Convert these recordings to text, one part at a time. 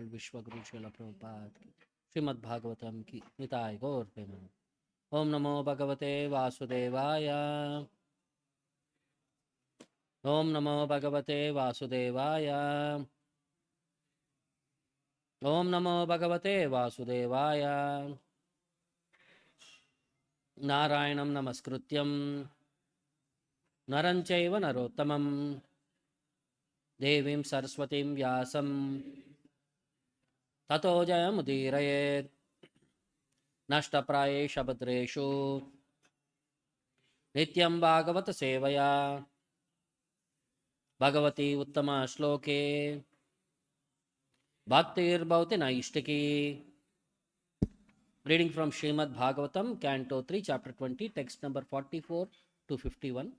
World विश्व गुरु श्रील प्रभुपाद की श्रीमद् भागवतम की निताय गौर प्रेम। ओम नमो भगवते वासुदेवाय। ओम नमो भगवते वासुदेवाय। ओम नमो भगवते वासुदेवाय। नारायणं नमस्कृत्यं नरं चैव नरोत्तमं देवीं सरस्वतीं व्यासं ततो जयमुदीरयेत्। नष्टप्रायेष भद्रेषु नित्यं भागवत सेवया भगवती उत्तम श्लोके भक्तिर्भवति नैष्टिकी। Reading from Srimad Bhagavatam, Canto 3, Chapter 20, text number 44 to 51.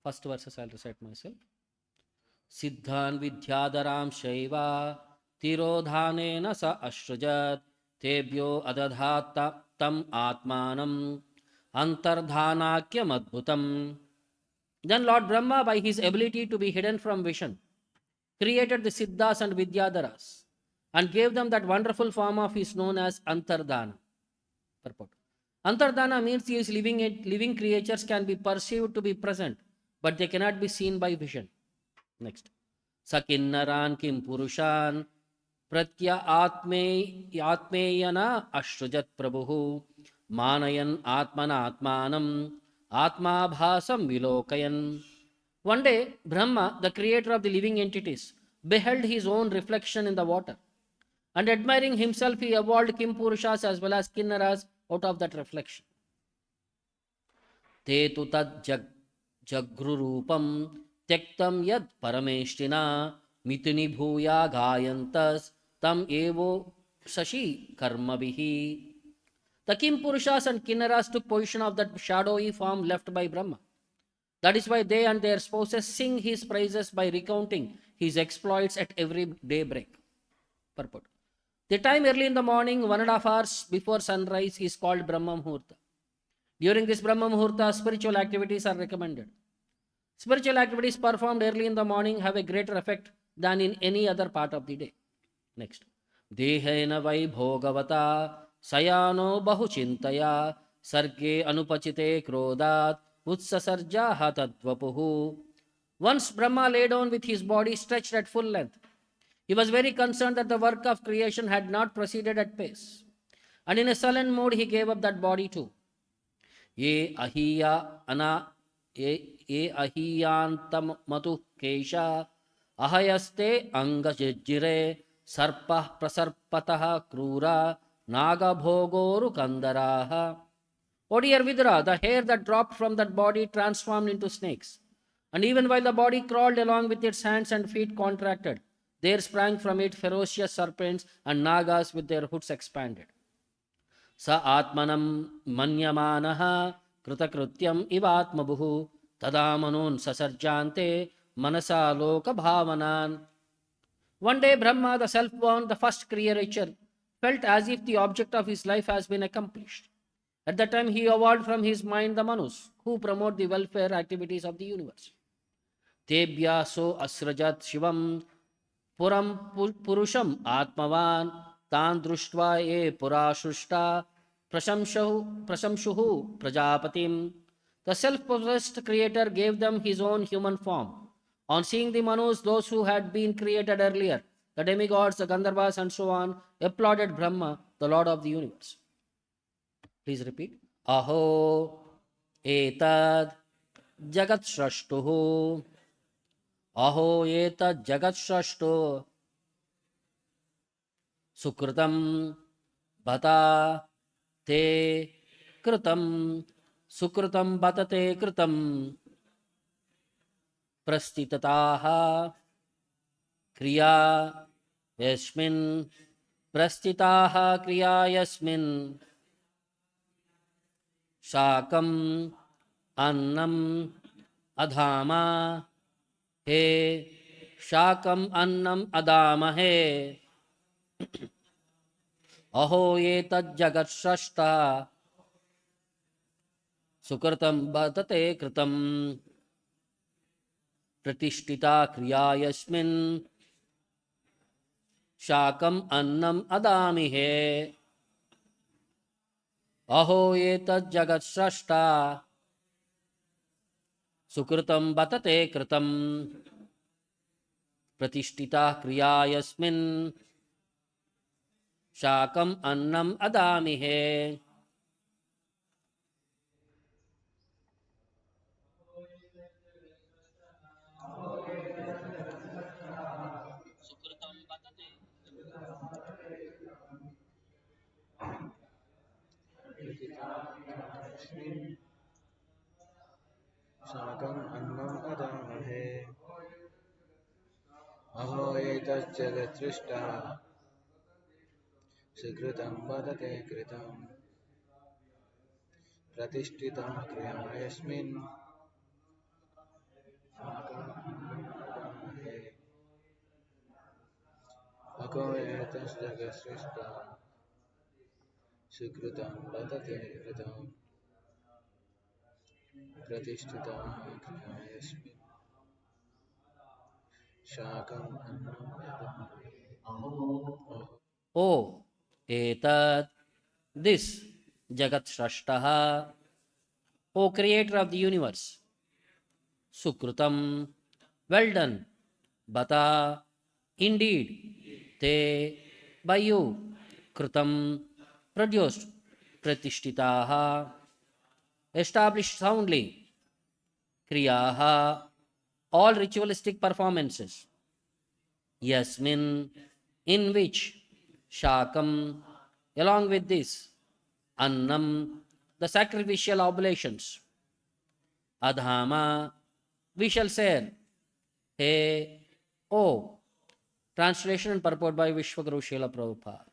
First verses I'll recite myself. Siddhan vidyadaram shaiva tirodhanena sa ashrujat tebhyo adadhat tam atmanam antardhanakyam adbhutam. Then Lord Brahma, by his ability to be hidden from vision, created the Siddhas and Vidyadharas and gave them that wonderful form of his known as Antardhana. Purport. Antardhana means these living creatures can be perceived to be present, but they cannot be seen by vision. Next. Sakinnaran kim purushan pratya atmeyana ashrujat prabhu manayan atmana atmanam atma bhasam vilokayan. One day, Brahma, the creator of the living entities, beheld his own reflection in the water. And admiring himself, he evolved Kim Purushas as well as Kinnaras out of that reflection. Te tu tad jagrurupam tektam yad parameshtina mituni bhuya gayantas tam evo sashi karmabihi. The Kim Purushas and Kinnaras took possession of that shadowy form left by Brahma. That is why they and their spouses sing his praises by recounting his exploits at every daybreak. Purport. The time early in the morning, 1.5 hours before sunrise, is called Brahma Muhurta. During this Brahma Muhurta, spiritual activities are recommended. Spiritual activities performed early in the morning have a greater effect than in any other part of the day. Next. Dehena vai bhogavata sayano bahuchintaya sarge anupachite krodat utsasarja hatadvapuhu. Once Brahma lay down with his body stretched at full length. He was very concerned that the work of creation had not proceeded at pace. And in a sullen mood, he gave up that body too. Ye ahiyantam matu kesha ahayaste angajjire sarpah prasarpataha krura naga bhogoru kandaraha. O dear Vidura, the hair that dropped from that body transformed into snakes. And even while the body crawled along with its hands and feet contracted, there sprang from it ferocious serpents and nagas with their hoods expanded. Sa atmanam manyamanaha kritakrutyam ivatmabuhu tadamanun sasarjante manasa loka bhavanan. One day Brahma, the self-born, the first creature, felt as if the object of his life has been accomplished. At that time he evolved from his mind the Manus, who promote the welfare activities of the universe. Tebhya so asrajat shivam Puram Purusham Atmavan Tan Drushtva E Purashrushta Prasamshuhu Prajapatim. The self-possessed creator gave them his own human form. On seeing the Manus, those who had been created earlier, the demigods, the Gandharvas and so on, applauded Brahma, the Lord of the universe. Please repeat. Aho etad jagat shrashtuhu. Aho etat jagat shrashto sukritam bata te kritam sukritam bata te kritam prastitataha kriya yasmin prastitaha kriya yasmin shakam annam adhama हे शाकम अन्नम अदामहे अहो ये तज्जगत् सृष्टा सुकृतं बतते कृतं प्रतिष्ठिता क्रिया यस्मिन् शाकम अन्नम अदामिहे अहो एतत् जगत् स्रष्टा सुकृतं बतते कृतं प्रतिष्ठिता क्रिया यस्मिन् शाकम अन्नम अदामिहे. शाकम् अन्नम् अदामहे अहो एतज्जगत्सृष्टः सुकृतं वदते कृतं प्रतिष्ठितं क्रिया यस्मिन् शाकम् अन्नम् अदामहे अहो एतज्जगत्सृष्टः सुकृतं वदते कृतं प्रतिष्ठितं क्रिया यस्मिन् शाकम् अन्नम् अदामहे O etat, this jagat shrashtaha, O creator of the universe, sukrutam, well done, bata, indeed, te, by you, krutam, produced, pratishtitaha, established soundly, kriyaha, all ritualistic performances, yasmin, in which shakam, along with this, annam, the sacrificial oblations, adhama, we shall share, he, o, translation and purport by Vishwaguru Srila Prabhupada.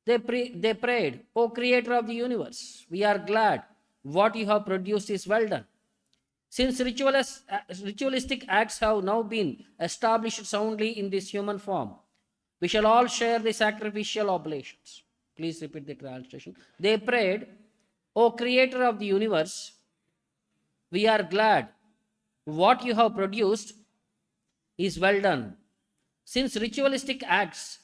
They prayed, O creator of the universe, we are glad what you have produced is well done. Since ritualistic acts have now been established soundly in this human form, we shall all share the sacrificial oblations. Please repeat the translation. They prayed, O creator of the universe, we are glad what you have produced is well done. Since ritualistic acts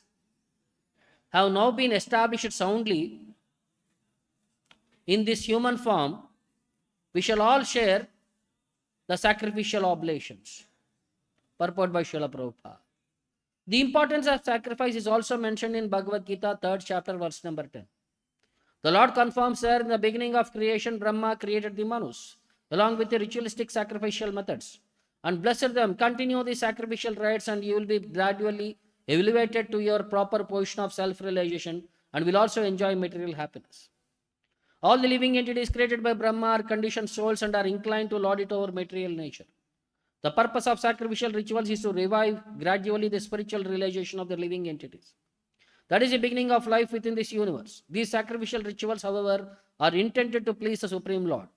have now been established soundly in this human form, we shall all share the sacrificial oblations. Purport by Srila Prabhupada. The importance of sacrifice is also mentioned in Bhagavad Gita, 3rd chapter, verse number 10. The Lord confirms there in the beginning of creation, Brahma created the Manus, along with the ritualistic sacrificial methods, and blessed them. Continue the sacrificial rites, and you will be gradually elevated to your proper position of self-realization, and will also enjoy material happiness. All the living entities created by Brahma are conditioned souls and are inclined to lord it over material nature. The purpose of sacrificial rituals is to revive gradually the spiritual realization of the living entities. That is the beginning of life within this universe. These sacrificial rituals, however, are intended to please the Supreme Lord.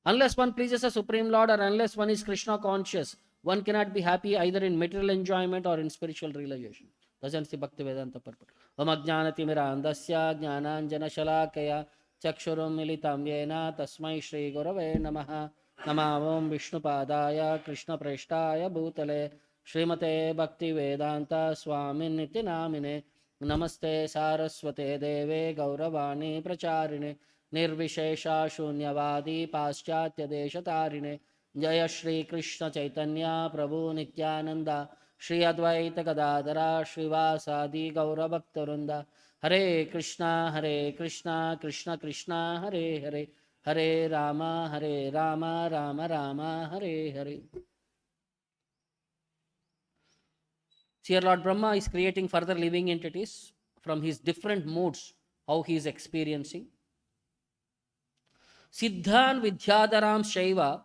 Unless one pleases the Supreme Lord, or unless one is Krishna conscious, one cannot be happy either in material enjoyment or in spiritual realization. That's the Bhakti Vedanta purport. Om ajnanati mirandasya jnananjana shalakaya chakshurum militam yena tasmai shri gurave namaha. Namam Vishnu Padaya Krishna Preshtaya Bhutale Srimate Bhakti Vedanta Swamin Niti Namine Namaste Saraswate Deve Gauravani Pracharine Nirvishesha Shunyavadi Paschatya Deshatarine Jaya Shri Krishna Chaitanya Prabhu Nityananda Shri Advaita Gadadara Srivasadi Gauravaktarunda Hare Krishna Krishna Krishna Hare Hare Hare Rama, Rama Rama, Hare Hare. Here Lord Brahma is creating further living entities from his different moods, how he is experiencing. Siddhan Vidyadaram Shaiva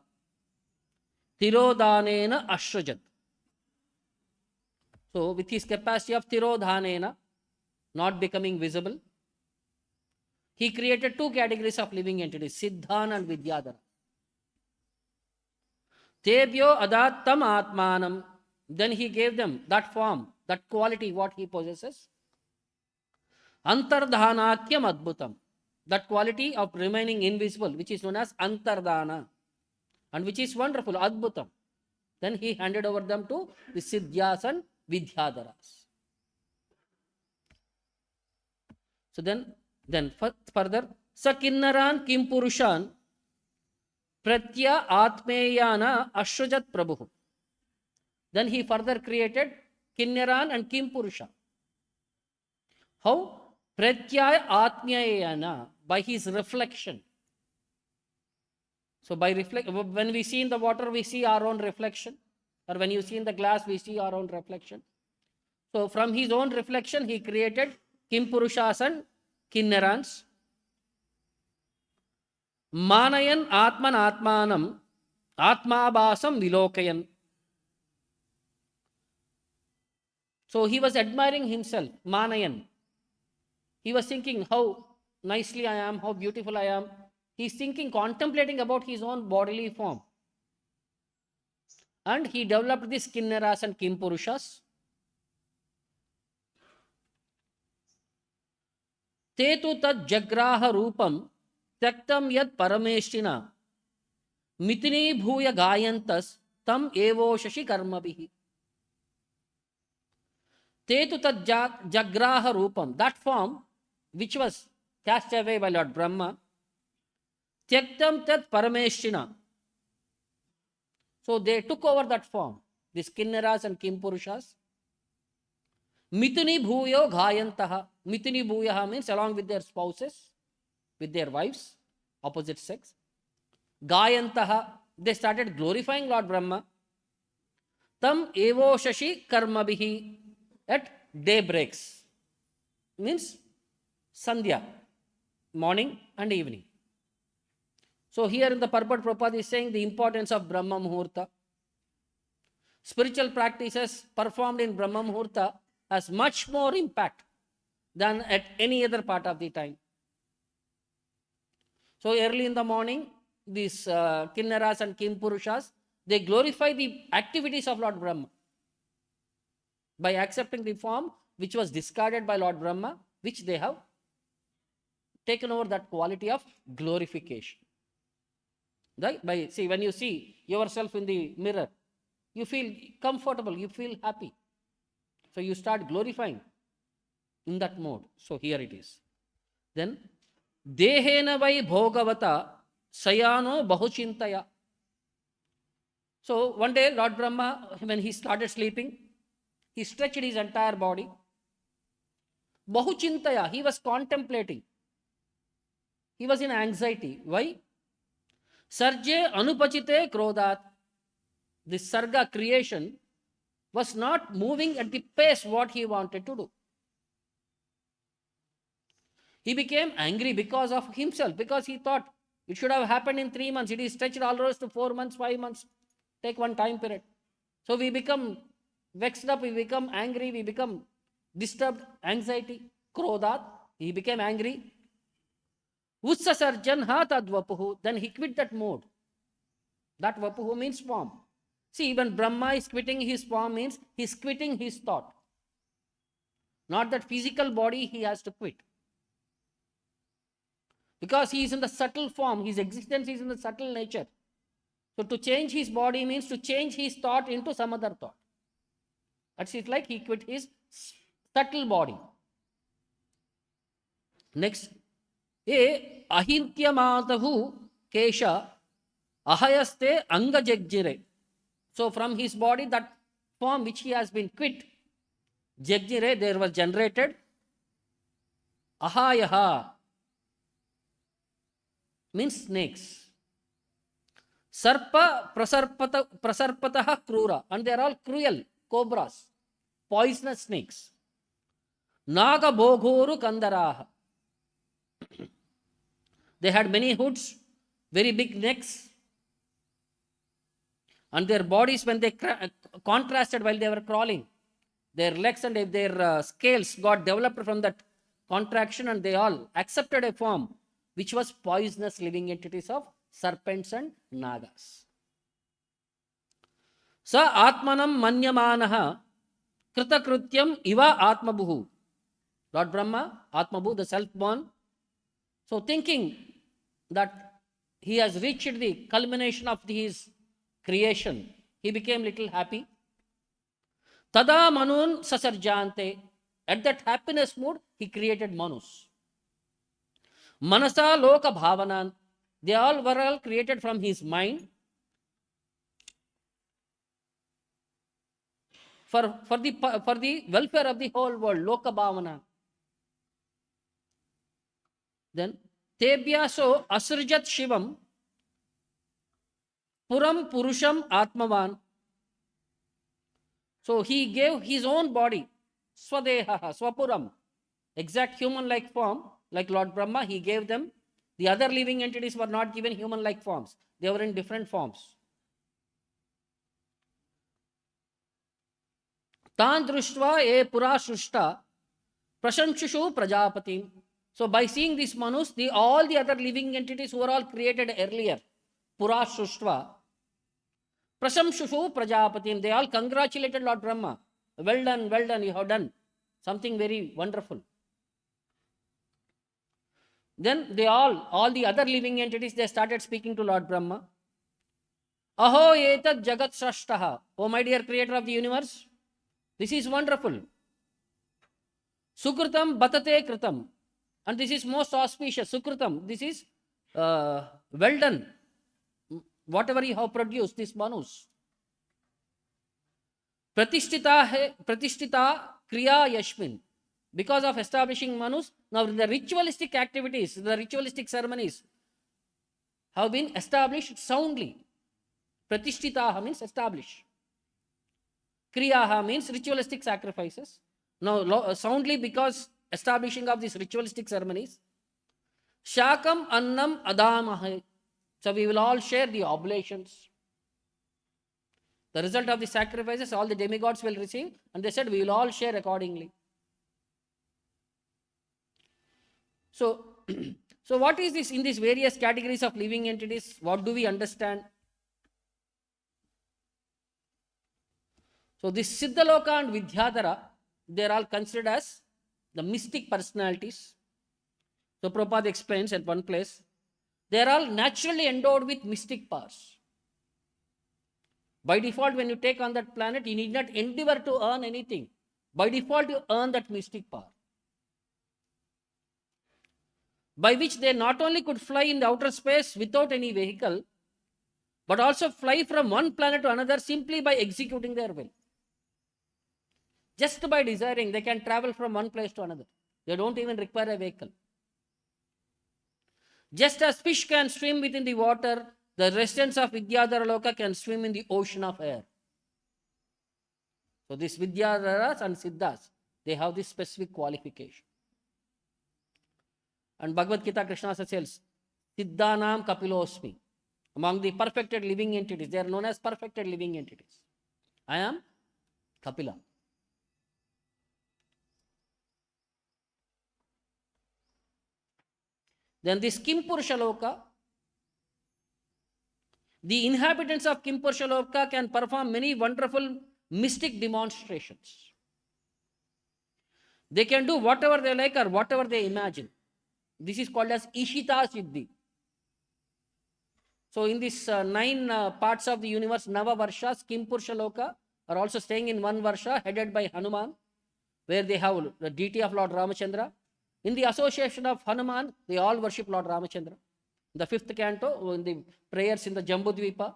Tirodhanena Ashrajat. So with his capacity of Tirodhanena, not becoming visible, he created two categories of living entities, Siddhan and Vidyadhara. Tebhyo adattam atmanam. Then he gave them that form, that quality, what he possesses. Antardhanakyam adbhutam. That quality of remaining invisible, which is known as Antardhana, and which is wonderful, adbhutam. Then he handed over them to the Siddhyas and Vidyadharas. So then further, sa kinnaran kim purushan pratya atmeyana ashrajat prabhu. Then he further created kinnaran and kim purusha. How? Pratyaya atmeyana, by his reflection. So when we see in the water, we see our own reflection. Or when you see in the glass, we see our own reflection. So from his own reflection, he created Kim Purushas and Kinnarans. Manayan Atman Atmanam Atmabhasam Vilokayan. So he was admiring himself, Manayan. He was thinking how nicely I am, how beautiful I am. He's thinking, contemplating about his own bodily form. And he developed these Kinnaras and Kim Purushas. Tetu tad jagraha rupam tyaktam yad parameshtina mitini bhuya gayantas tam evo shashi karmabhihi. Tetu tad jagraha rupam, that form which was cast away by Lord Brahma, tyaktam tad parameshtina. So they took over that form, these Kinnaras and Kim Purushas. Mitini bhuyo ghayantaha. Mitini bhuyaha means along with their spouses, with their wives, opposite sex. Gayantaha, they started glorifying Lord Brahma. Tam evo shashi karmabhihi, at daybreaks. Means Sandhya, morning and evening. So here in the purport, Prabhupada is saying the importance of Brahma Muhurta. Spiritual practices performed in Brahma Muhurta has much more impact than at any other part of the time. So early in the morning, these Kinnaras and Kim Purushas, they glorify the activities of Lord Brahma by accepting the form which was discarded by Lord Brahma, which they have taken over that quality of glorification. Right? See, when you see yourself in the mirror, you feel comfortable, you feel happy. So you start glorifying in that mode. So here it is. Then, Dehena vai bhogavata sayano bahuchintaya. So one day Lord Brahma, when he started sleeping, he stretched his entire body. Bahuchintaya, he was contemplating. He was in anxiety. Why? Sarje anupachite krodhat. This sarga creation was not moving at the pace what he wanted to do. He became angry because of himself, because he thought it should have happened in 3 months. It is stretched almost to 4 months, 5 months. Take one time period. So we become vexed up, we become angry, we become disturbed, anxiety, krodhat. He became angry. Utsasarjan ha tad vapuhu. Then he quit that mode. That vapuhu means form. See, when Brahma is quitting his form means he is quitting his thought. Not that physical body he has to quit. Because he is in the subtle form, his existence is in the subtle nature. So to change his body means to change his thought into some other thought. That's it, like he quit his subtle body. Next. E ahintyamatahu kesha ahayaste anga jagjire. So from his body, that form which he has been quit, jagjire, there was generated ahayaha, means snakes. Sarpa prasarpataha krura, and they are all cruel, cobras, poisonous snakes. Naga bhogoru kandaraha. They had many hoods, very big necks, and their bodies, when they contrasted while they were crawling, their legs and their scales got developed from that contraction, and they all accepted a form which was poisonous living entities of serpents and nagas. Sa atmanam manyamanaha kritakrutyam iva atmabuhu. Lord Brahma, Atmabu, the self-born, so thinking that he has reached the culmination of his creation, he became little happy. Tada manun sasarjante. At that happiness mood, he created manus. Manasa Loka Bhavanan. They all were all created from his mind for the welfare of the whole world. Loka Bhavana. Then Tebhyaso Asrjat Shivam Puram Purusham Atmavan. So he gave his own body, Swadeha, Swapuram, exact human-like form, like Lord Brahma, he gave them. The other living entities were not given human-like forms. They were in different forms. Tan Drushva e Pura Shushta Prashanshushu Prajapatim. So by seeing this Manus, all the other living entities who were all created earlier, Pura Shushva, Prasamshushu Prajapatim, they all congratulated Lord Brahma. Well done, you have done something very wonderful. Then all the other living entities, they started speaking to Lord Brahma. Aho etad jagat srashtaha. Oh my dear creator of the universe, this is wonderful. Sukritam batate kritam. And this is most auspicious. Sukritam, this is well done. Whatever you have produced, this Manus. Pratishtita kriya yashmin. Because of establishing Manus, now the ritualistic activities, the ritualistic ceremonies have been established soundly. Pratishtitaha means establish. Kriyaha means ritualistic sacrifices. Now soundly, because establishing of these ritualistic ceremonies. Shakam annam adamahe. So we will all share the oblations. The result of the sacrifices, all the demigods will receive, and they said we will all share accordingly. So, so what is this in these various categories of living entities? What do we understand? So this Siddhaloka and Vidyadhara, they are all considered as the mystic personalities. So Prabhupada explains at one place, they are all naturally endowed with mystic powers. By default, when you take on that planet, you need not endeavor to earn anything. By default, you earn that mystic power, by which they not only could fly in the outer space without any vehicle, but also fly from one planet to another simply by executing their will. Just by desiring, they can travel from one place to another. They don't even require a vehicle. Just as fish can swim within the water, the residents of Vidyadhara Loka can swim in the ocean of air. So these Vidyadharas and Siddhas, they have this specific qualification. And Bhagavad Gita, Krishna says, Siddhanam Kapilosmi. Among the perfected living entities, they are known as perfected living entities. I am Kapila. Then this Kimpurusha Loka, the inhabitants of Kimpurusha Loka can perform many wonderful mystic demonstrations. They can do whatever they like or whatever they imagine. This is called as Ishita Siddhi. So in these 9 parts of the universe, Nava Varshas, Kimpurusha Loka are also staying in one Varsha headed by Hanuman, where they have the deity of Lord Ramachandra. In the association of Hanuman, they all worship Lord Ramachandra. In the 5th canto, in the prayers in the Jambudvipa,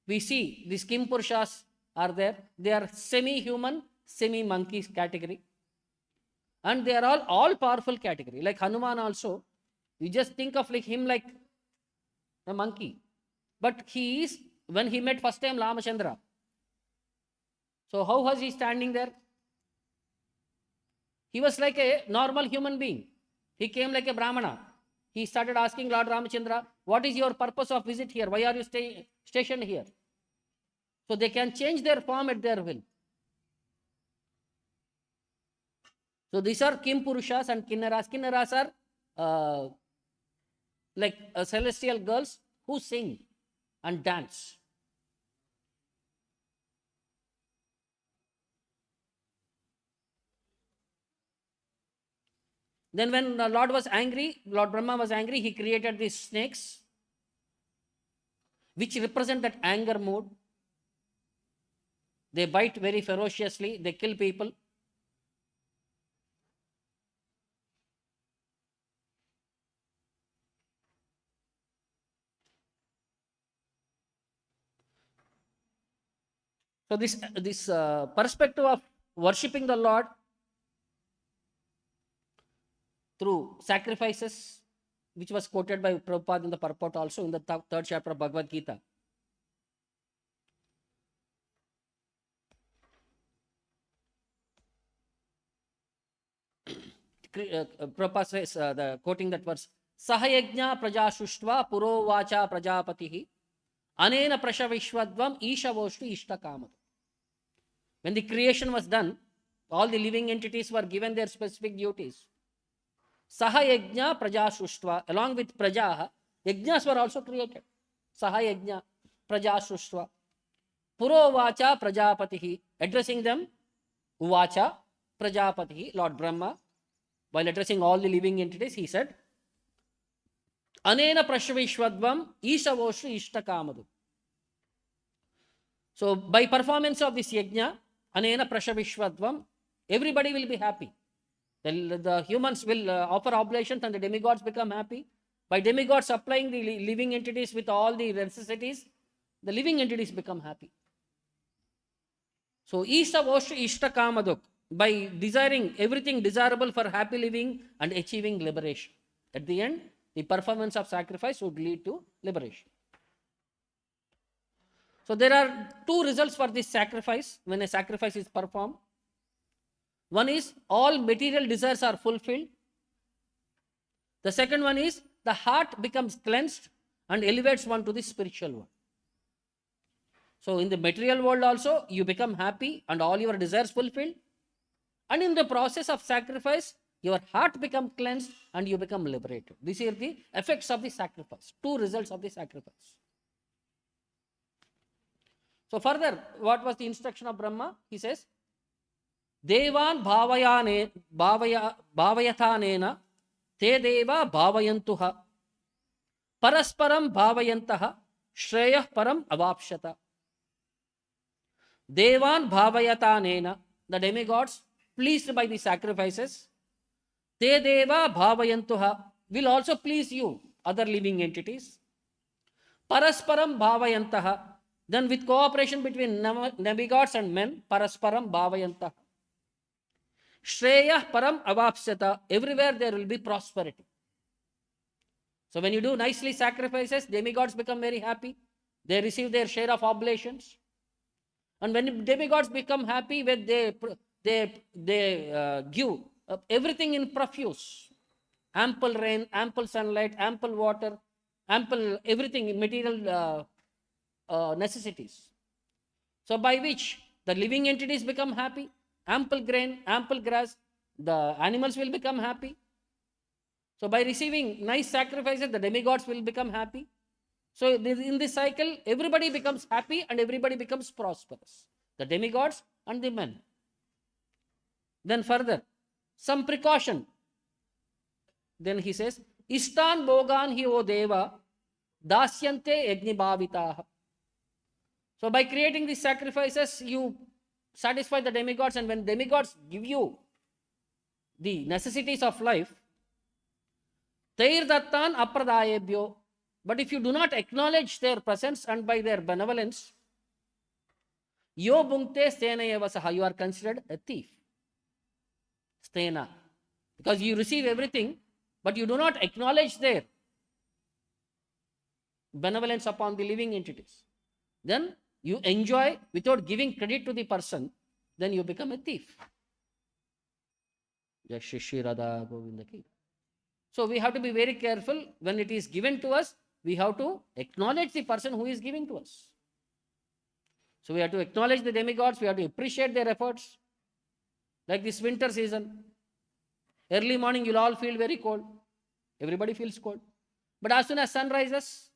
we see these Kimpurushas are there. They are semi-human, semi-monkey category. And they are all powerful category. Like Hanuman also, you just think of like him like a monkey. But he is, when he met first time Ramachandra, so how was he standing there? He was like a normal human being. He came like a Brahmana. He started asking Lord Ramachandra, what is your purpose of visit here? Why are you stationed here? So they can change their form at their will. So these are Kimpurushas and Kinnaras. Kinnaras are like celestial girls who sing and dance. Then when Lord was angry, Lord Brahma was angry, he created these snakes, which represent that anger mood. They bite very ferociously, they kill people. So this perspective of worshipping the Lord through sacrifices, which was quoted by Prabhupada in the purport also in the third chapter of Bhagavad Gita. Prabhupada says, quoting that verse, Sahayajna praja shuštva purovacha prajapatihi anena prashavishwadvam ishavoshtu ishtakamatu. When the creation was done, all the living entities were given their specific duties. Sahayajna praja shuštva, along with prajaha, yajnas were also created. Sahayajna praja shuštva purovacha prajapatihi, addressing them, uvacha prajapatihi, Lord Brahma, while addressing all the living entities, he said, Anena prashavishwadvam ishavoshtu ishtakamadu. So, by performance of this yajna, Anena prashavishwadvam, everybody will be happy. The humans will offer oblations and the demigods become happy. By demigods supplying the living entities with all the necessities, the living entities become happy. So, ishavoshtu ishtakamadu, by desiring everything desirable for happy living and achieving liberation. At the end, the performance of sacrifice would lead to liberation. So there are two results for this sacrifice when a sacrifice is performed. One is all material desires are fulfilled. The second one is the heart becomes cleansed and elevates one to the spiritual world. So in the material world also, you become happy and all your desires fulfilled. And in the process of sacrifice, your heart becomes cleansed and you become liberated. These are the effects of the sacrifice, two results of the sacrifice. So further, what was the instruction of Brahma? He says, Devan bhavayatanena te deva bhavayantuha parasparam bhavayantaha shreyah param avapshata. Devan bhavayatanena, the demigods, pleased by the sacrifices, te deva bhavayantuha, will also please you, other living entities. Parasparam bhavayantaha, then with cooperation between demigods and men, parasparam bhavayantaha. Shreyah param avapsyata, everywhere there will be prosperity. So when you do nicely sacrifices, demigods become very happy. They receive their share of oblations. And when demigods become happy, when they give everything in profuse, ample rain, ample sunlight, ample water, ample everything in material necessities. So by which the living entities become happy, ample grain, ample grass, the animals will become happy. So by receiving nice sacrifices, the demigods will become happy. So in this cycle, everybody becomes happy and everybody becomes prosperous. The demigods and the men. Then further, some precaution. Then he says, Ishtan bogan hi o deva dasyante yagnibhavitaha. So by creating these sacrifices, you satisfy the demigods, and when demigods give you the necessities of life, Tair dattan apradayebhyo, but if you do not acknowledge their presence and by their benevolence, yo bhunkte stena evasaha, you are considered a thief. Stena. Because you receive everything, but you do not acknowledge their benevolence upon the living entities. Then you enjoy without giving credit to the person, then you become a thief. Sri Sri Radha Govinda ki. So we have to be very careful when it is given to us. We have to acknowledge the person who is giving to us. So we have to acknowledge the demigods. We have to appreciate their efforts. Like this winter season, early morning you'll all feel very cold. Everybody feels cold. But as soon as sun rises,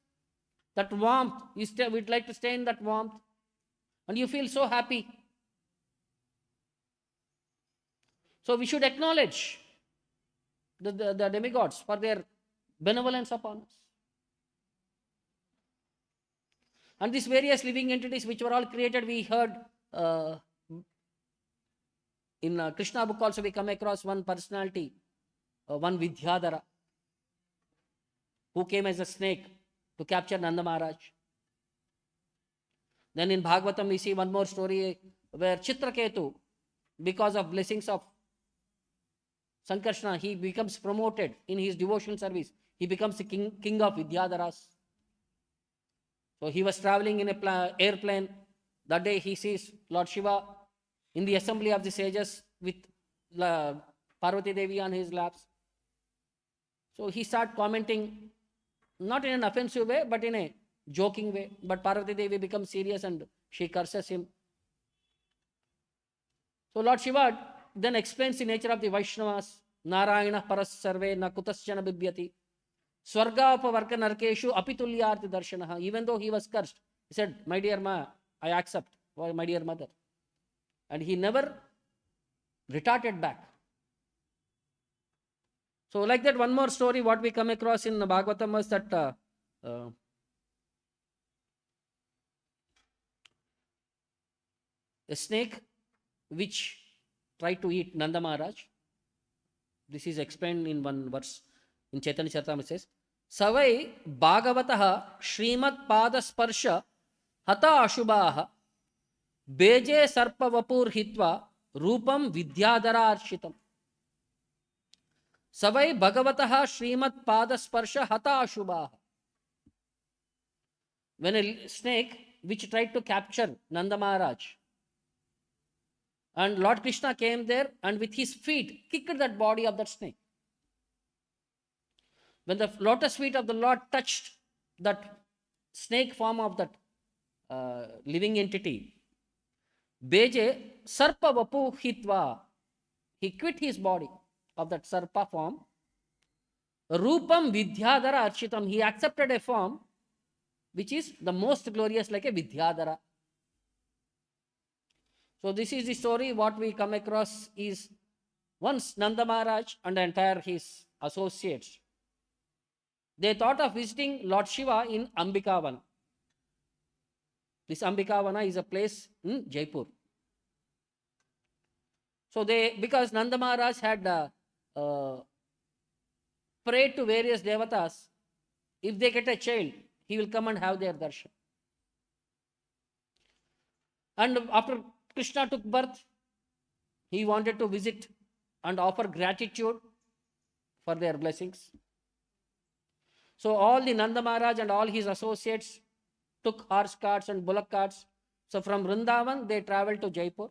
that warmth, we'd like to stay in that warmth. And you feel so happy. So we should acknowledge the demigods for their benevolence upon us. And these various living entities which were all created, we heard in Krishna book also we come across one personality, one Vidyadhara, who came as a snake to capture Nanda Maharaj. Then in Bhagavatam we see one more story where Chitraketu, because of blessings of Sankarshana, he becomes promoted in his devotional service. He becomes the king of Vidyadharas. So he was traveling in a airplane. That day he sees Lord Shiva in the assembly of the sages with Parvati Devi on his laps. So he started commenting, not in an offensive way, but in a joking way. But Parvati Devi becomes serious and she curses him. So Lord Shiva then explains the nature of the Vaishnavas. Narayana paras sarve na kutaschana bibhyati. Swarga upavarka narkeshu apitulyarthi darshanaha. Even though he was cursed, he said, my dear ma, I accept, or my dear mother. And he never retorted back. So like that, one more story what we come across in the Bhagavatam was that a snake which tried to eat Nanda Maharaj. This is explained in one verse in Chaitanya Charitamrita. It says, Savai Bhagavataha Srimad Pada Sparsha Hata Ashubhaha Beje Sarpa Vapur Hitva Rupam Vidyadhara Arshitam. Savai Bhagavataha Srimad Pada Sparsha Hata Ashubhaha. When a snake which tried to capture Nanda Maharaj, and Lord Krishna came there and with his feet kicked that body of that snake. When the lotus feet of the Lord touched that snake form of that living entity, Beje Sarpa Vapu Hitva, he quit his body of that Sarpa form. Rupam Vidyadhara Architam, he accepted a form which is the most glorious, like a Vidyadhara. So this is the story. What we come across is once Nanda Maharaj and the entire his associates, they thought of visiting Lord Shiva in Ambikavana. This Ambikavana is a place in Jaipur. So because Nanda Maharaj had prayed to various devatas, if they get a child, he will come and have their darshan. And after Krishna took birth, he wanted to visit and offer gratitude for their blessings. So all the Nanda Maharaj and all his associates took horse carts and bullock carts. So from Vrindavan, they traveled to Jaipur.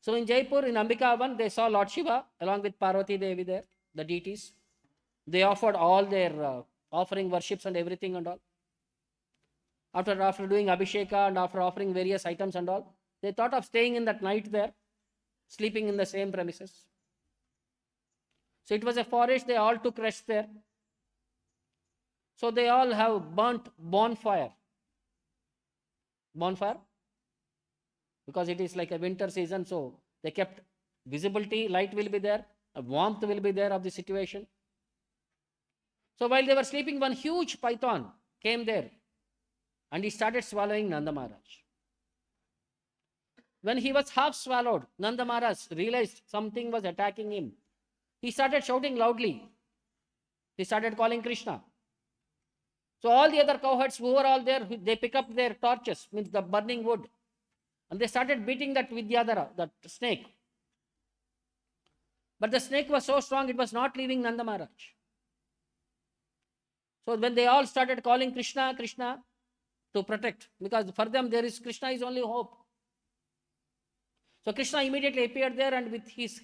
So in Jaipur, in Ambikavan, they saw Lord Shiva along with Parvati Devi there, the deities. They offered all their offering worships and everything and all. After doing Abhisheka and after offering various items and all, they thought of staying in that night there, sleeping in the same premises. So it was a forest, they all took rest there. So they all have burnt bonfire. Bonfire? Because it is like a winter season, so they kept visibility, light will be there, a warmth will be there of the situation. So while they were sleeping, one huge python came there and he started swallowing Nanda Maharaj. When he was half swallowed, Nanda Maharaj realized something was attacking him. He started shouting loudly. He started calling Krishna. So all the other cowherds who were all there, they pick up their torches, means the burning wood, and they started beating that Vidyadhara, that snake. But the snake was so strong, it was not leaving Nanda Maharaj. So when they all started calling Krishna, Krishna, to protect, because for them there is Krishna is only hope. So Krishna immediately appeared there and with his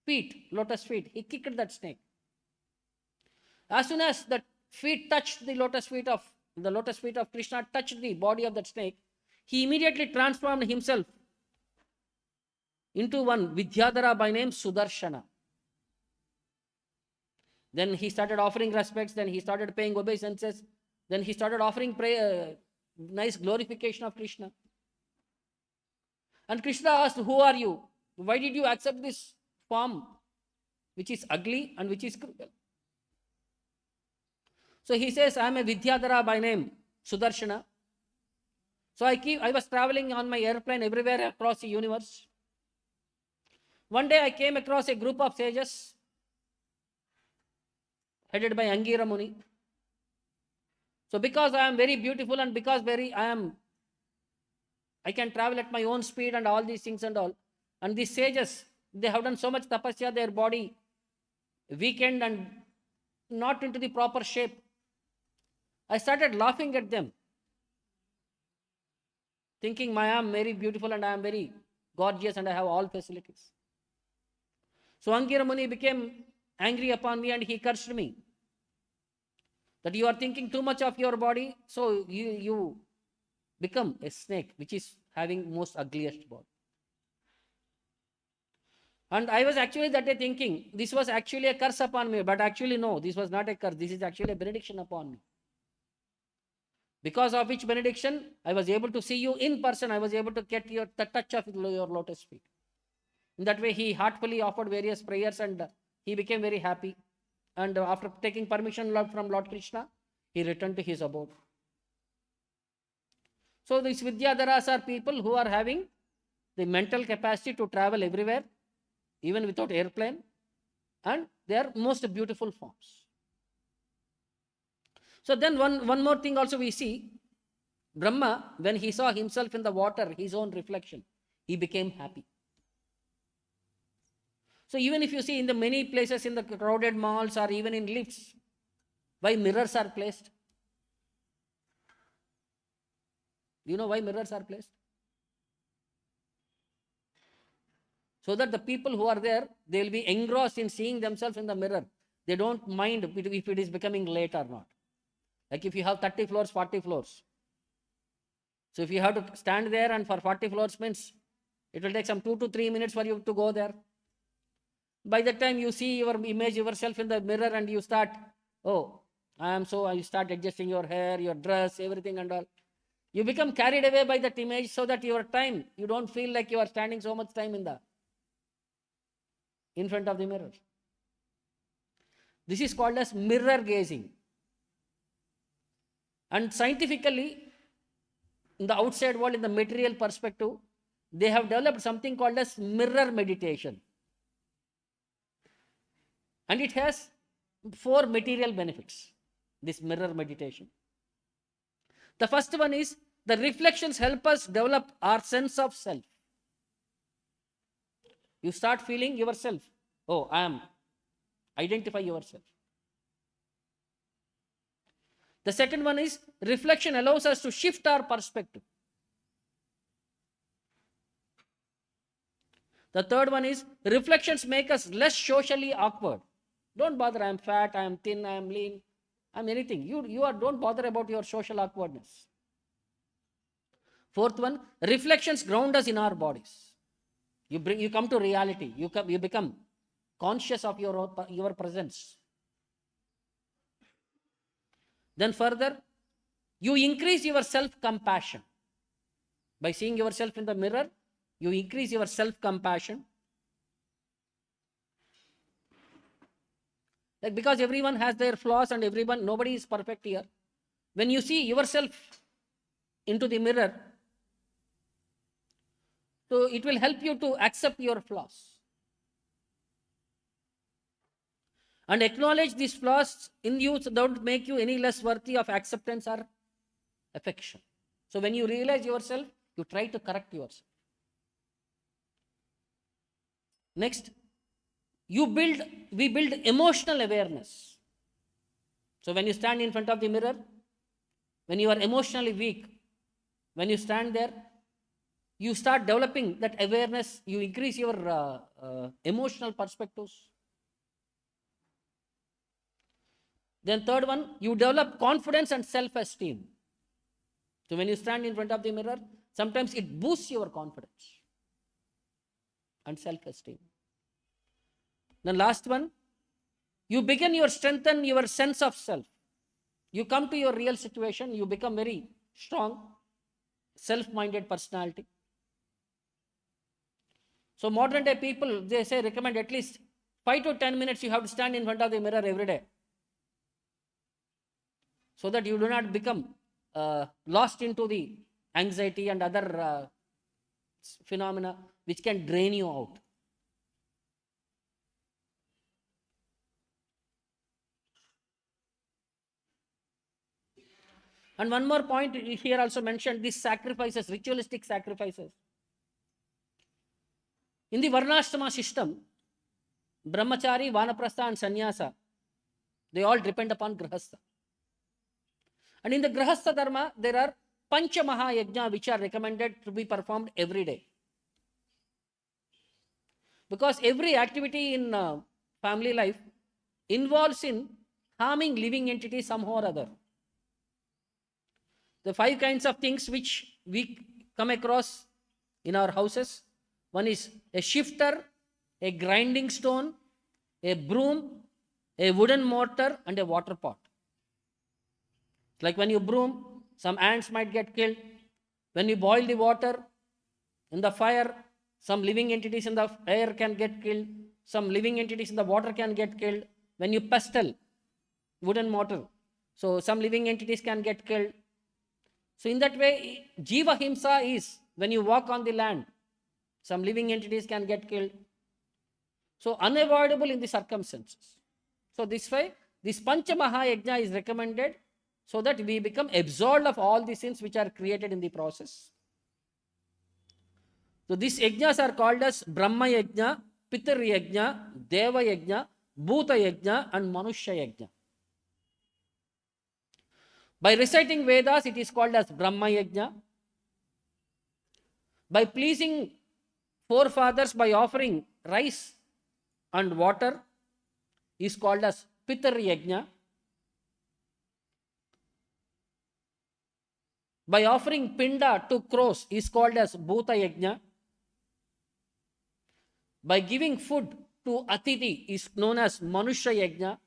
feet, lotus feet, he kicked that snake. As soon as the feet touched the lotus feet of Krishna touched the body of that snake, he immediately transformed himself into one Vidyadhara by name Sudarshana. Then he started offering respects, then he started paying obeisances, then he started offering prayer, nice glorification of Krishna. And Krishna asked, who are you? Why did you accept this form which is ugly and which is cruel? So he says, I am a Vidyadhara by name, Sudarshana. So I was traveling on my airplane everywhere across the universe. One day I came across a group of sages headed by Angira Muni. So because I am very beautiful and because I can travel at my own speed and all these things and all. And these sages, they have done so much tapasya, their body weakened and not into the proper shape. I started laughing at them, thinking I am very beautiful and I am very gorgeous and I have all facilities. So Angira Muni became angry upon me and he cursed me. That you are thinking too much of your body, so you become a snake, which is having most ugliest body. And I was actually that day thinking, this was actually a curse upon me, but actually no, this was not a curse, this is actually a benediction upon me. Because of which benediction, I was able to see you in person, I was able to get the touch of your lotus feet. In that way, he heartfully offered various prayers and he became very happy. And after taking permission from Lord Krishna, he returned to his abode. So these Vidyadharas are people who are having the mental capacity to travel everywhere, even without airplane, and they are most beautiful forms. So then one more thing also we see, Brahma, when he saw himself in the water, his own reflection, he became happy. So even if you see in the many places in the crowded malls or even in lifts, why mirrors are placed? Do you know why mirrors are placed? So that the people who are there, they will be engrossed in seeing themselves in the mirror. They don't mind if it is becoming late or not. Like if you have 30 floors, 40 floors. So if you have to stand there and for 40 floors means, it will take some 2 to 3 minutes for you to go there. By the time you see your image, yourself in the mirror and you start, oh, you start adjusting your hair, your dress, everything and all. You become carried away by that image so that your time, you don't feel like you are standing so much time in front of the mirror. This is called as mirror gazing. And scientifically, in the outside world, in the material perspective, they have developed something called as mirror meditation. And it has 4 material benefits, this mirror meditation. The first one is, the reflections help us develop our sense of self. You start feeling yourself. Oh, I am. Identify yourself. The second one is, reflection allows us to shift our perspective. The third one is, reflections make us less socially awkward. Don't bother, I am fat, I am thin, I am lean, I am anything. Don't bother about your social awkwardness. Fourth one, reflections ground us in our bodies. You come to reality. You become conscious of your presence. Then further, you increase your self-compassion. By seeing yourself in the mirror, you increase your self-compassion. Like, because everyone has their flaws and nobody is perfect here. When you see yourself into the mirror, so it will help you to accept your flaws. And acknowledge these flaws in you don't make you any less worthy of acceptance or affection. So when you realize yourself, you try to correct yourself. Next, we build emotional awareness. So when you stand in front of the mirror, when you are emotionally weak, when you stand there, you start developing that awareness, you increase your emotional perspectives. Then third one, you develop confidence and self-esteem. So when you stand in front of the mirror, sometimes it boosts your confidence and self-esteem. Then last one, you strengthen your sense of self. You come to your real situation, you become very strong, self-minded personality. So modern day people, they say recommend at least 5 to 10 minutes you have to stand in front of the mirror every day. So that you do not become lost into the anxiety and other phenomena which can drain you out. And one more point here also mentioned, these sacrifices, ritualistic sacrifices. In the Varnashrama system, Brahmachari, Vanaprastha and Sannyasa, they all depend upon Grahastha. And in the Grahastha Dharma, there are Pancha Maha Yajna which are recommended to be performed every day. Because every activity in family life involves in harming living entities somehow or other. The 5 kinds of things which we come across in our houses, one is a shifter, a grinding stone, a broom, a wooden mortar and a water pot. Like when you broom, some ants might get killed. When you boil the water in the fire, some living entities in the air can get killed. Some living entities in the water can get killed. When you pestle, wooden mortar, so some living entities can get killed. So in that way, Jiva Himsa is when you walk on the land, some living entities can get killed. So unavoidable in the circumstances. So this way, this Pancha Maha Yajna is recommended so that we become absolved of all the sins which are created in the process. So these yajnas are called as Brahma Yajna, Pitar Yajna, Deva Yajna, Bhuta Yajna and Manushya Yajna. By reciting Vedas, it is called as Brahma Yajna. By pleasing forefathers by offering rice and water is called as Pitar Yajna. By offering Pinda to crows is called as Bhuta Yajna. By giving food to Atiti is known as Manushya Yajna.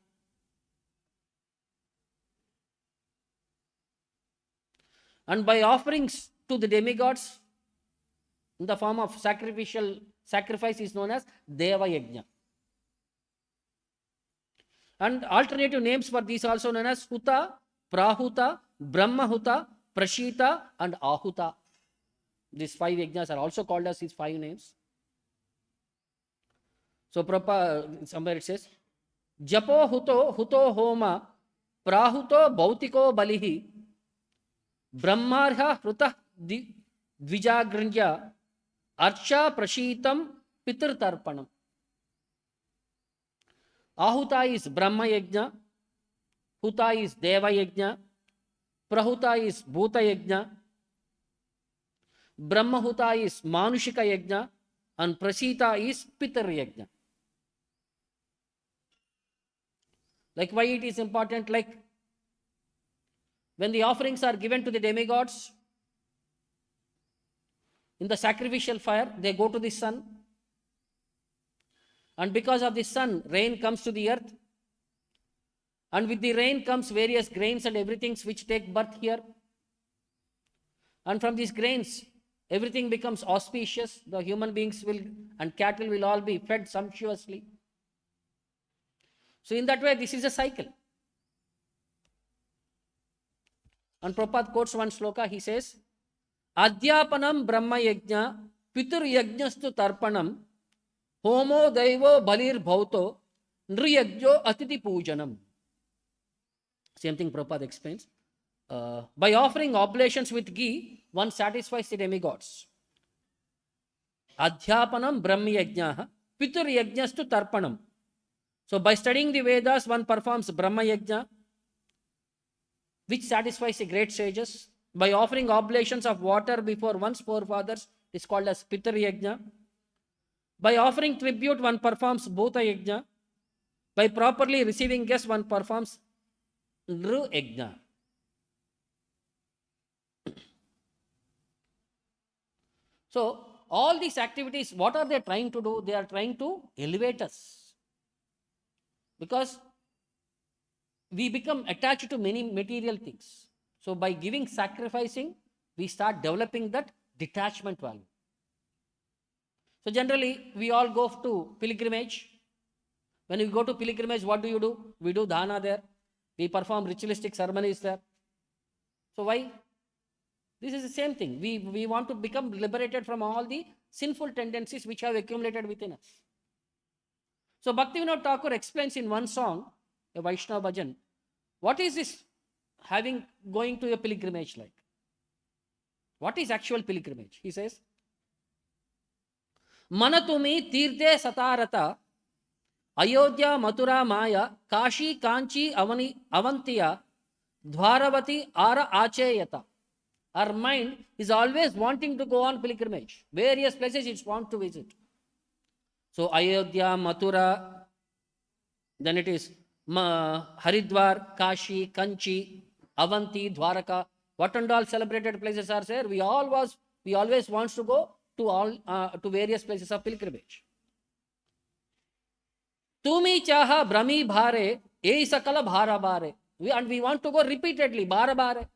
And by offerings to the demigods in the form of sacrificial sacrifice is known as Deva Yajna. And alternative names for these also known as Huta, Prahuta, Brahmahuta, Prashita and Ahuta. These 5 yajnas are also called as these 5 names. So somewhere it says, Japo Huto Homa, Prahuto Bhautiko Balihi, Brahmarha Hruta Dvijagrinja, Archa Prashitam Pitar Tarpanam. Ahuta is Brahma Yajna, Huta is Deva Yajna, Prahuta is Bhuta Yajna, Brahmahuta is Manushika Yajna, and Prasita is Pitar Yajna. Like why it is important, like when the offerings are given to the demigods, in the sacrificial fire, they go to the sun. And because of the sun, rain comes to the earth. And with the rain comes various grains and everything which take birth here. And from these grains, everything becomes auspicious. The human beings will and cattle will all be fed sumptuously. So in that way, this is a cycle. And Prabhupada quotes one sloka, he says, Adhyapanam Brahma Yajna, Pitur Yajnastu Tarpanam, Homo Daivo Balir Bhauto, Nriyajjo Atiti Pujanam. Same thing Prabhupada explains. By offering oblations with ghee, one satisfies the demigods. Adhyapanam Brahma Yajna, Pitur Yajnastu Tarpanam. So by studying the Vedas, one performs Brahma Yajna, which satisfies the great sages. By offering oblations of water before one's forefathers, it is called as Pitar Yajna. By offering tribute, one performs Bhuta Yajna. By properly receiving guests, one performs Nru Yajna. So all these activities, what are they trying to do? They are trying to elevate us. Because we become attached to many material things. So by giving, sacrificing, we start developing that detachment value. So generally, we all go to pilgrimage. When we go to pilgrimage, what do? We do dana there. We perform ritualistic ceremonies there. So why? This is the same thing. We want to become liberated from all the sinful tendencies which have accumulated within us. So Bhaktivinoda Thakur explains in one song, a Vaishnava bhajan, what is this going to a pilgrimage like? What is actual pilgrimage? He says, Manatumi tirthe satarata Ayodhya Mathura Maya Kashi Kanchi Avantiya Dwaravati Ara Acheyata. Our mind is always wanting to go on pilgrimage. Various places it wants to visit. So Ayodhya, Mathura, then it is Haridwar, Kashi, Kanchi, Avanti, Dwaraka. What and all celebrated places are there? We always wants to go to various places of pilgrimage. Tumi chaha brahmi bhare, ei sakala bhara bhare. And we want to go repeatedly, bhara bhare.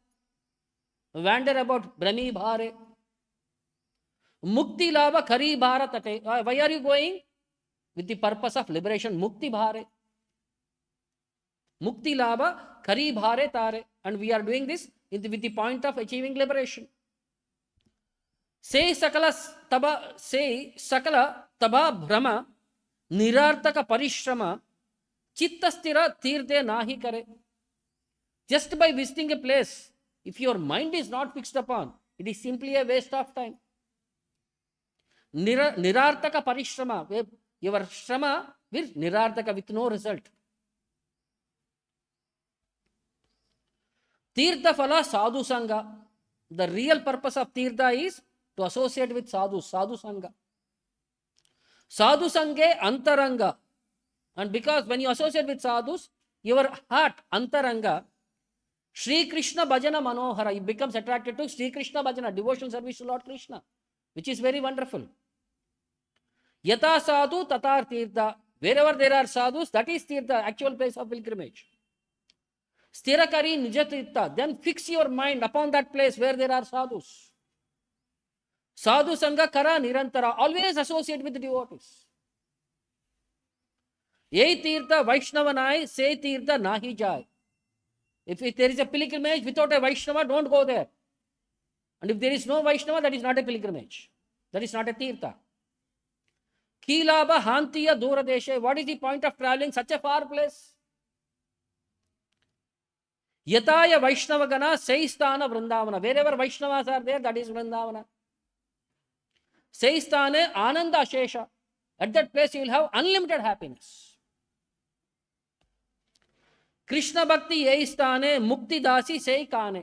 Wander about brahmi bhare. Mukti lava khari bhara tate. Why are you going? With the purpose of liberation, mukti bhare. Mukti lava khari bhare tare. And we are doing this with the point of achieving liberation. Say sakala taba brahma nirartaka parishrama chittasthira tirthe nahi kare. Just by visiting a place, if your mind is not fixed upon, it is simply a waste of time. Nirartaka parishrama, your shrama will nirartaka, with no result. Tirtha phala sadhu sangha. The real purpose of tirtha is to associate with sadhu sangha. Sadhu sanghe antaranga. And because when you associate with sadhus, your heart, antaranga, Sri Krishna bhajana manohara, it becomes attracted to Sri Krishna bhajana, devotional service to Lord Krishna, which is very wonderful. Yata sadhu tatar tirtha. Wherever there are sadhus, that is tirtha, actual place of pilgrimage. Stirakari nijatirtha. Then fix your mind upon that place where there are sadhus. Sadhu sangha kara nirantara. Always associate with the devotees. Yei tirtha Vaishnavanai, se tirtha nahi jai. If there is a pilgrimage without a Vaishnava, don't go there. And if there is no Vaishnava, that is not a pilgrimage. That is not a tirtha. Kilaba hantiya duradeshe. What is the point of traveling such a far place? Yataya Vaishnavagana Seistana Vrindavana. Wherever Vaishnavas are there, that is Vrindavana. Seistane Ananda Shesha. At that place you will have unlimited happiness. Krishna Bhakti Yeistane Mukti Dasi Seikane.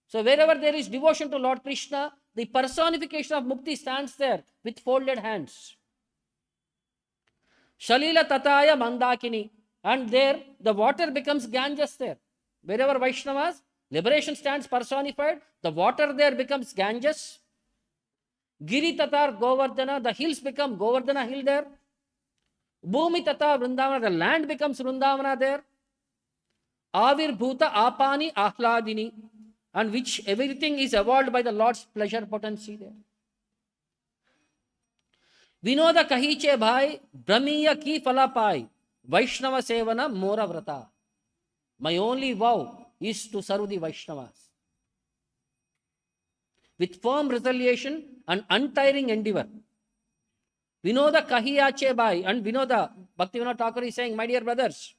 So wherever there is devotion to Lord Krishna, the personification of Mukti stands there with folded hands. Shalila Tataya Mandakini. And there the water becomes Ganges there. Wherever Vaishnavas, liberation stands personified, the water there becomes Ganges. Giri Tatar Govardhana, the hills become Govardhana hill there. Bhumi Tata Vrindavana, the land becomes Vrindavana there. Avir Bhuta Apani Ahladini, and which everything is evolved by the Lord's pleasure potency there. Vinoda Kahiche Bhai, Brahmiya Ki Falapai, Vaishnava Sevana Mora Vrata. My only vow is to serve the Vaishnavas. With firm resolution and untiring endeavor. Vinoda Kahiyache Bhai, and Vinoda, Bhaktivinoda Thakur is saying, my dear brothers,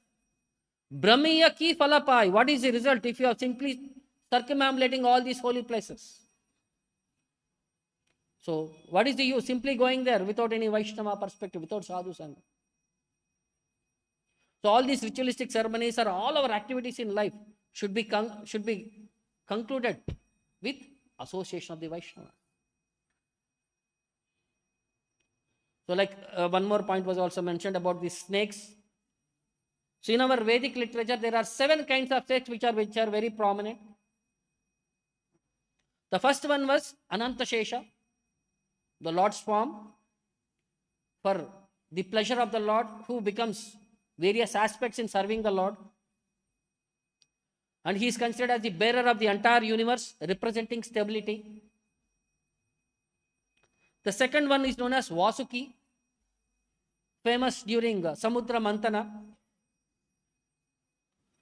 Brahmiya ki falapai. What is the result if you are simply circumambulating all these holy places? So, what is the use? Simply going there without any Vaishnava perspective, without sadhu sangha. So, all these ritualistic ceremonies or all our activities in life should be concluded with association of the Vaishnava. So, like one more point was also mentioned about the snakes. So in our Vedic literature, there are 7 kinds of snakes which are very prominent. The first one was Anantashesha, the Lord's form, for the pleasure of the Lord, who becomes various aspects in serving the Lord. And he is considered as the bearer of the entire universe, representing stability. The second one is known as Vasuki, famous during Samudra Mantana.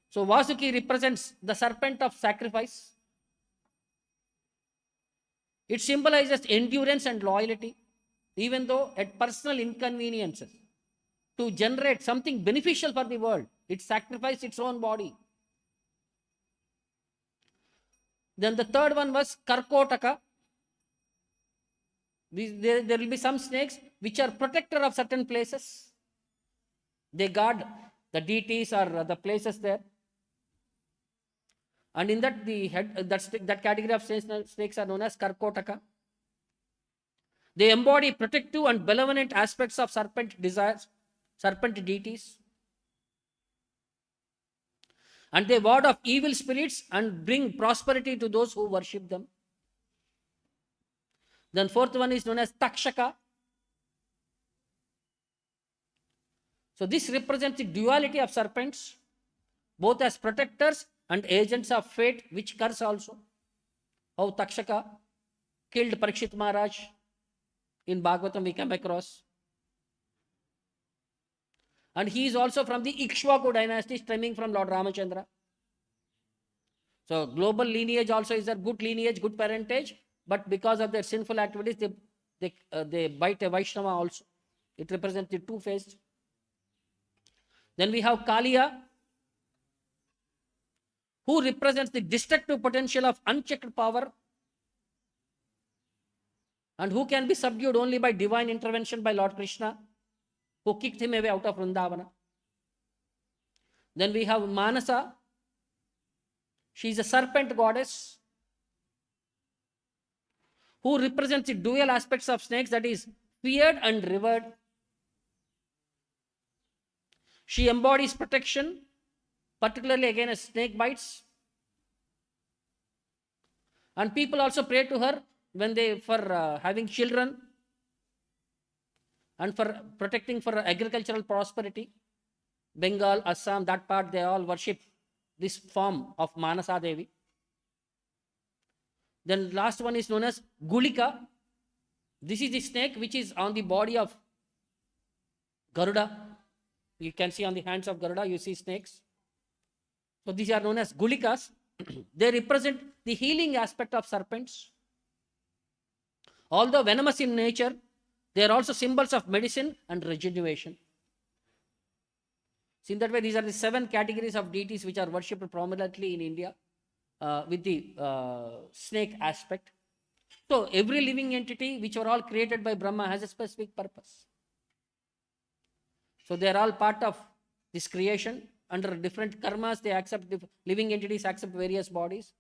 So Vasuki represents the serpent of sacrifice. It symbolizes endurance and loyalty, even though at personal inconveniences. To generate something beneficial for the world, it sacrificed its own body. Then the third one was Karkotaka. There will be some snakes which are protector of certain places. They guard the deities or the places there. And in that, that category of snakes are known as Karkotaka. They embody protective and benevolent aspects of serpent desires, serpent deities. And they ward off evil spirits and bring prosperity to those who worship them. Then fourth one is known as Takshaka. So this represents the duality of serpents, both as protectors and agents of fate, which curse also. How Takshaka killed Parikshit Maharaj. In Bhagavatam we come across. And he is also from the Ikshvaku dynasty, stemming from Lord Ramachandra. So global lineage also is a good lineage, good parentage, but because of their sinful activities, they bite a Vaishnava also. It represents the two-faced. Then we have Kaliya, who represents the destructive potential of unchecked power and who can be subdued only by divine intervention by Lord Krishna, who kicked him away out of Vrindavana. Then we have Manasa. She is a serpent goddess who represents the dual aspects of snakes, that is, feared and revered. She embodies protection, particularly against snake bites. And people also pray to her when for having children and for protecting for agricultural prosperity. Bengal, Assam, that part, they all worship this form of Manasa Devi. Then last one is known as Gulika. This is the snake which is on the body of Garuda. You can see on the hands of Garuda, you see snakes. So these are known as Gulikas. They represent the healing aspect of serpents. Although venomous in nature, they are also symbols of medicine and regeneration. So in that way, these are the 7 categories of deities which are worshipped prominently in India with the snake aspect. So every living entity which are all created by Brahma has a specific purpose. So they are all part of this creation. Under different karmas, they accept, the living entities accept various bodies,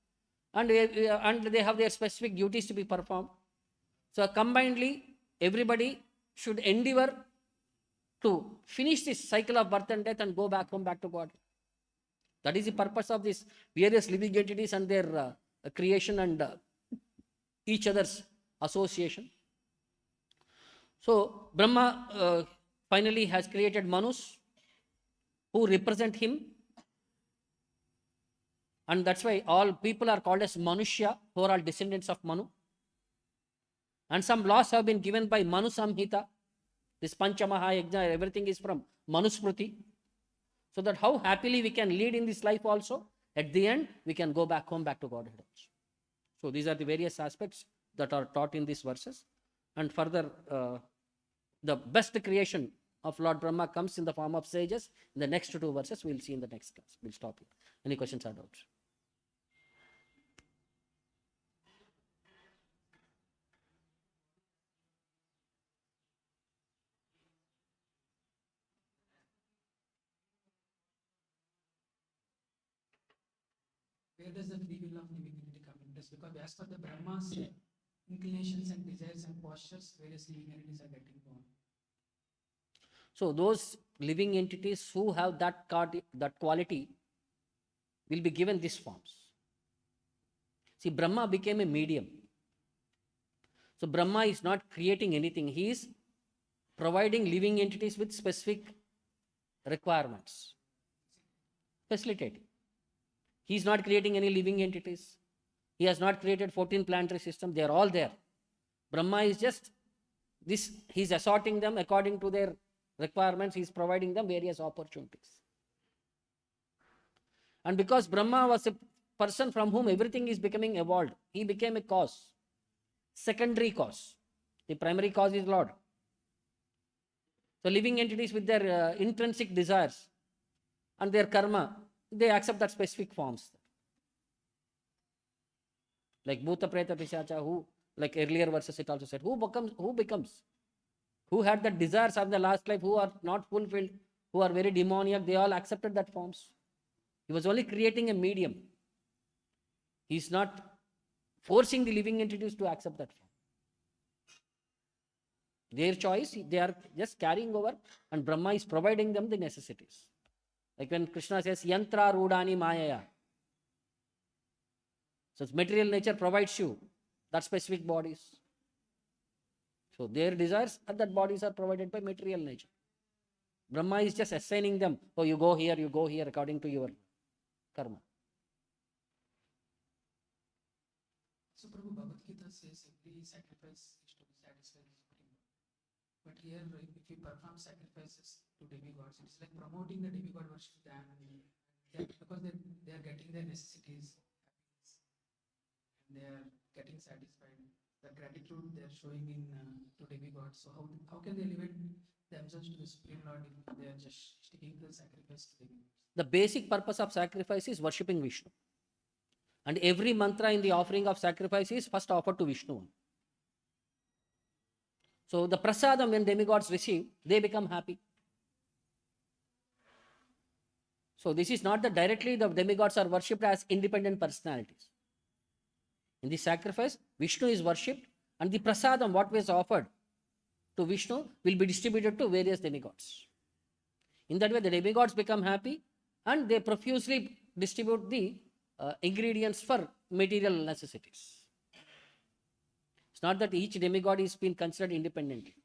and they have their specific duties to be performed. So combinedly, everybody should endeavor to finish this cycle of birth and death and go back home, back to God. That is the purpose of these various living entities and their creation and each other's association. So Brahma finally has created Manus, who represent him, and that's why all people are called as Manushya, who are all descendants of Manu. And some laws have been given by Manu Samhita. This Pancha Mahayajna, everything is from Manusmriti. So that how happily we can lead in this life also, at the end we can go back home, back to Godhead also. So these are the various aspects that are taught in these verses. And further, the best creation of Lord Brahma comes in the form of sages. In the next 2 verses, we will see in the next class. We'll stop here. Any questions or doubts? Where does the free will of living entity come in this? Because as per the Brahma's inclinations and desires and postures, various living entities are getting born. So those living entities who have that quality will be given these forms. See, Brahma became a medium. So Brahma is not creating anything. He is providing living entities with specific requirements. Facilitating. He is not creating any living entities. He has not created 14 planetary systems. They are all there. Brahma is just this. He is assorting them according to their requirements. He is providing them various opportunities. And because Brahma was a person from whom everything is becoming evolved, he became a cause, secondary cause. The primary cause is Lord. So living entities with their intrinsic desires and their karma, they accept that specific forms. Like Bhuta Preta Pisacha, who, like earlier verses it also said, who had the desires of the last life, who are not fulfilled, who are very demoniac, they all accepted that forms. He was only creating a medium. He's not forcing the living entities to accept that form. Their choice, they are just carrying over, and Brahma is providing them the necessities. Like when Krishna says, Yantra Rudani Mayaya. So it's material nature provides you that specific bodies. So their desires and that bodies are provided by material nature. Brahma is just assigning them. Oh, you go here according to your karma. So Prabhu, Bhagavad Gita says every sacrifice is to satisfy the Supreme Lord. But here, if we perform sacrifices to demigods, it's like promoting the demigod worship than because they are getting their necessities, happiness, and they are getting satisfied. The gratitude they are showing in to demigods. So how can they elevate themselves to the Supreme Lord if they are just sticking to the sacrifice to demigods? The basic purpose of sacrifice is worshipping Vishnu. And every mantra in the offering of sacrifice is first offered to Vishnu. So the prasadam, when demigods receive, they become happy. So this is not that directly the demigods are worshipped as independent personalities. In the sacrifice, Vishnu is worshipped, and the prasadam, what was offered to Vishnu, will be distributed to various demigods. In that way, the demigods become happy, and they profusely distribute the ingredients for material necessities. It's not that each demigod is being considered independently.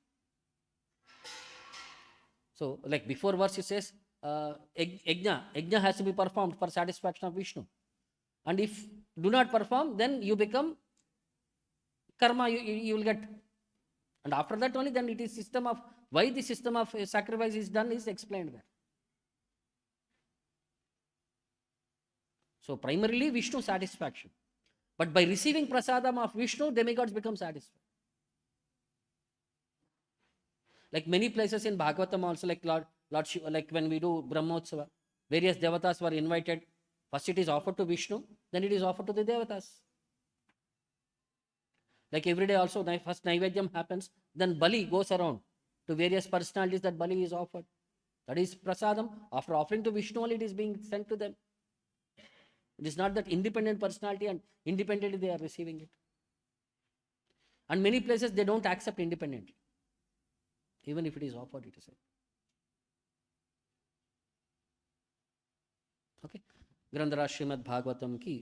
So, like before verse it says, yajna has to be performed for satisfaction of Vishnu. And if do not perform, then you become karma, you will get. And after that only, then it is system of, why the system of sacrifice is done is explained there. So primarily Vishnu satisfaction. But by receiving prasadam of Vishnu, demigods become satisfied. Like many places in Bhagavatam also, like Lord Shiva, like when we do Brahmotsava, various devatas were invited. First it is offered to Vishnu, then it is offered to the devatas. Like every day also, first Naivedyam happens, then Bali goes around to various personalities that Bali is offered. That is prasadam. After offering to Vishnu, only it is being sent to them. It is not that independent personality and independently they are receiving it. And many places they don't accept independently. Even if it is offered, it is said. Okay. Grandhara Srimad Bhagavatam ki